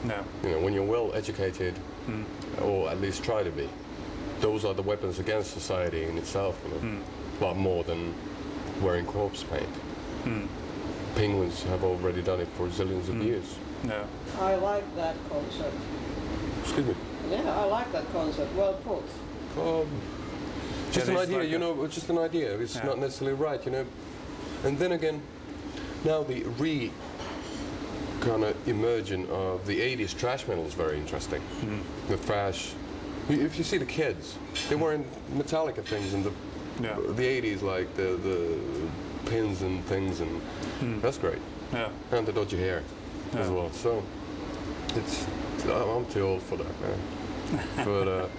No. You know, when you're well educated, or at least try to be, those are the weapons against society in itself. You know, a lot more than wearing corpse paint. Penguins have already done it for zillions of years. No. I like that concept. Excuse me. Yeah, I like that concept. Well put. Just an idea, like you know, it's just an idea. It's not necessarily right, you know. And then again, now the kind of emergence of the 80s thrash metal is very interesting. The thrash, if you see the kids, they wearing Metallica things in the 80s, like the pins and things, and that's great. Yeah. And the dodgy hair as well. So it's I'm too old for that, man. But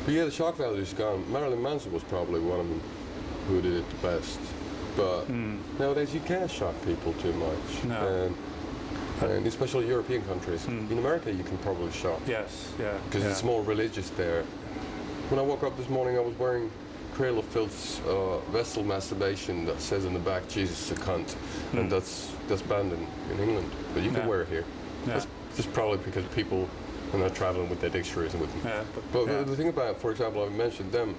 yeah, the shock value is gone. Marilyn Manson was probably one of them who did it the best. But nowadays you can't shock people too much. No. And especially European countries. In America you can probably shock. Yes, yeah. Because it's more religious there. When I woke up this morning I was wearing Cradle of Filth's vessel masturbation that says in the back, Jesus is a cunt. And that's banned in England. But you can wear it here. That's just probably because people are not traveling with their dictionaries and with them. But the thing about, for example, I've mentioned them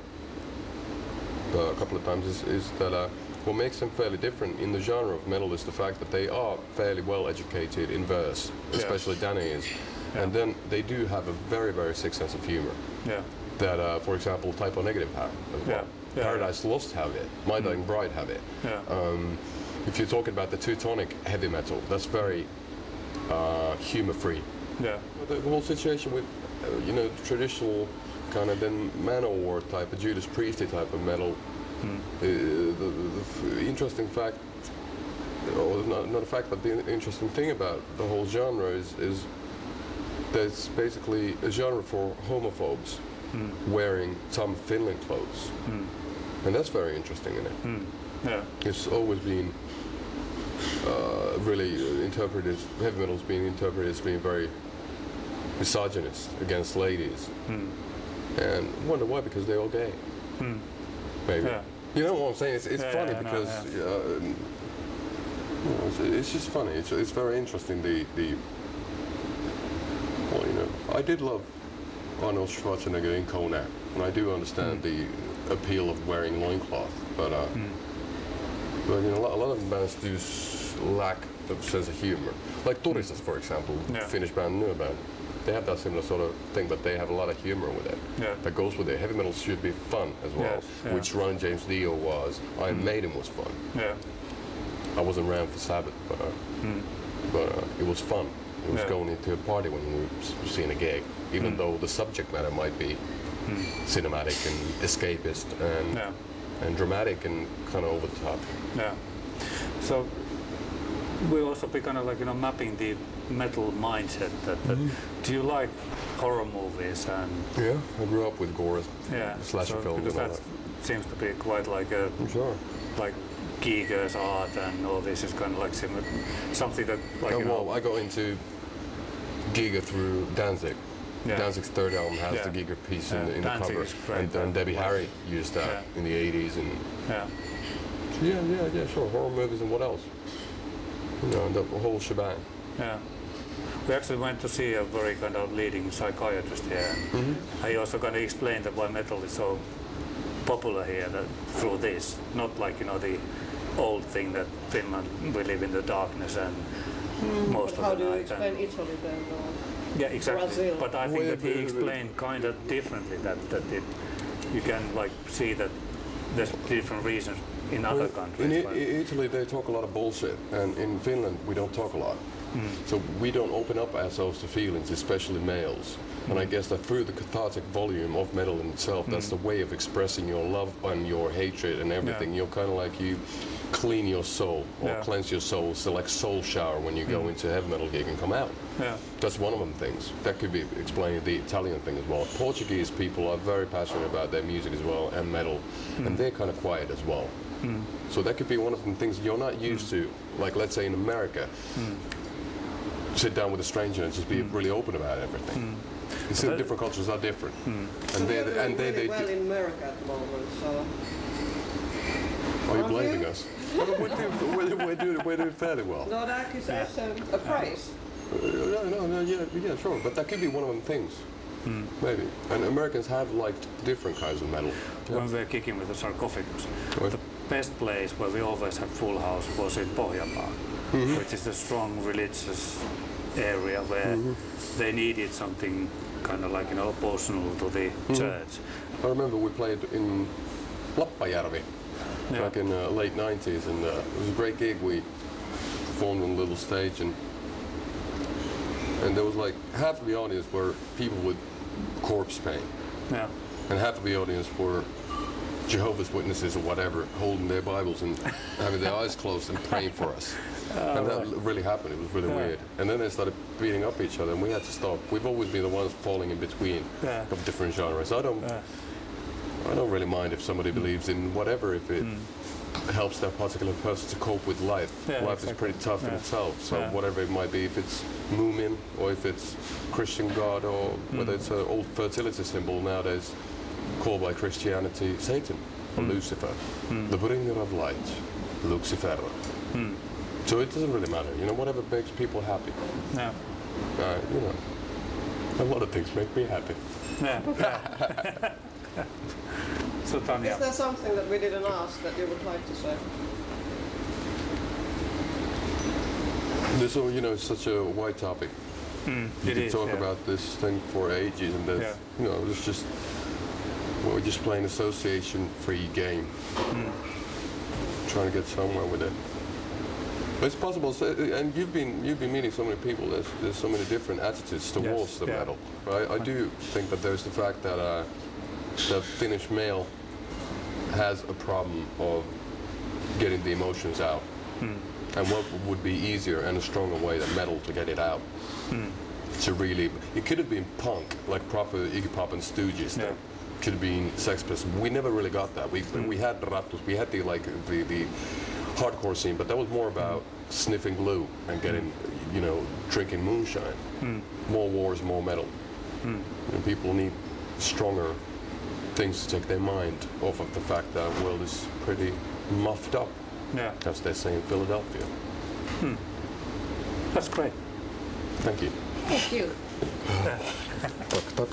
a couple of times, is that what makes them fairly different in the genre of metal is the fact that they are fairly well educated in verse, especially Danny is. And then they do have a very, very sick sense of humor. That, for example, Typo Negative have as well. Paradise Lost have it. My Dying Bride have it. If you're talking about the Teutonic heavy metal, that's very humor-free. The whole situation with, you know, traditional kind of then Manowar type, a Judas Priesty type of metal. The interesting fact, or not a fact, but the interesting thing about the whole genre is that it's basically a genre for homophobes wearing Tom Finland clothes. And that's very interesting in it. It's always been really interpreted, heavy metal's being interpreted as being very misogynist against ladies. And I wonder why, because they're all gay. Maybe. You know what I'm saying? It's funny because it's just funny. It's very interesting. Well, you know, I did love Arnold Schwarzenegger in Conan, and I do understand the appeal of wearing loincloth. But you know, a lot of bands do lack of sense of humor. Like Turisas, for example, Finnish band, new band. They have that similar sort of thing, but they have a lot of humor with it. That goes with it. Heavy metal should be fun as well, which Ron James Dio was. Iron Maiden was fun. I wasn't around for Sabbath, but it was fun. It was going into a party when we were seeing a gig, even though the subject matter might be cinematic and escapist and dramatic and kind of over the top. So we'll also be kind of like, you know, mapping the metal mindset. Do you like horror movies? And I grew up with gore, slasher films, because and all that that. seems to be quite like a like Giger's art and all this is kind of like something that like. Well, I got into Giger through Danzig. Danzig's third album has the Giger piece in the cover, and Debbie Harry used that in the 80s, and sure, horror movies and what else? You know, the whole shebang. We actually went to see a very kind of leading psychiatrist here. He also kind of explained that why metal is so popular here through this, not like, you know, the old thing that Finland, we live in the darkness and most of the night. How do you explain Italy then? Yeah, exactly. Brazil. But I think that he explained kind of differently that you can like see that there's different reasons in other countries. In Italy they talk a lot of bullshit, and in Finland we don't talk a lot. So we don't open up ourselves to feelings, especially males. And I guess that through the cathartic volume of metal in itself, that's the way of expressing your love and your hatred and everything. You're kind of like, you clean your soul or cleanse your soul. So like soul shower when you go into a heavy metal gig and come out. That's one of them things. That could be explaining the Italian thing as well. Portuguese people are very passionate about their music as well and metal, and they're kind of quiet as well. So that could be one of the things you're not used to. Like let's say in America, sit down with a stranger and just be really open about everything. You see, different cultures are different, and they really well in America at the moment. So. Are you blaming us? We're doing fairly well. No, that is a praise. Yeah, sure. But that could be one of them things. Maybe. And Americans have liked different kinds of metal. When we were kicking with the sarcophagus, Right. the best place where we always had full house was in Pohjanmaa, which is a strong religious area where they needed something kind of like, oppositional to the church. I remember we played in Lappajärvi Yeah. back in the late 90s, and it was a great gig. We formed on a little stage, and there was like half of the audience were people with corpse paint, Yeah. and half of the audience were Jehovah's Witnesses or whatever, holding their Bibles and having their eyes closed and praying for us. And that really happened. It was really weird. And then they started beating up each other, and we had to stop. We've always been the ones falling in between of different genres. I don't really mind if somebody believes in whatever, if it helps that particular person to cope with life. Yeah, Life is pretty tough in itself. So whatever it might be, if it's Moomin or if it's Christian God or whether it's an old fertility symbol nowadays called by Christianity Satan or Lucifer, the bringer of light, Lucifer. So it doesn't really matter, whatever makes people happy. Yeah. A lot of things make me happy. Yeah. So Tanya. Is there something that we didn't ask that you would like to say? So, it's such a wide topic. You could talk about this thing for ages, and there's, it's just, we're just playing association-free game, trying to get somewhere with it. But it's possible, and you've been meeting so many people. There's so many different attitudes towards the metal. Right? I do think that there's the fact that the Finnish male has a problem of getting the emotions out. And what would be easier and a stronger way than metal to get it out? To really, it could have been punk, like proper Iggy Pop and Stooges. Yeah. Could have been Sex Pistols. We never really got that. We had Rattus, we had the hardcore scene, but that was more about sniffing glue and getting, drinking moonshine. More wars, more metal. And people need stronger things to take their mind off of the fact that the world is pretty muffed up, as they say in Philadelphia. That's great. Thank you. Thank you. Tack, tack.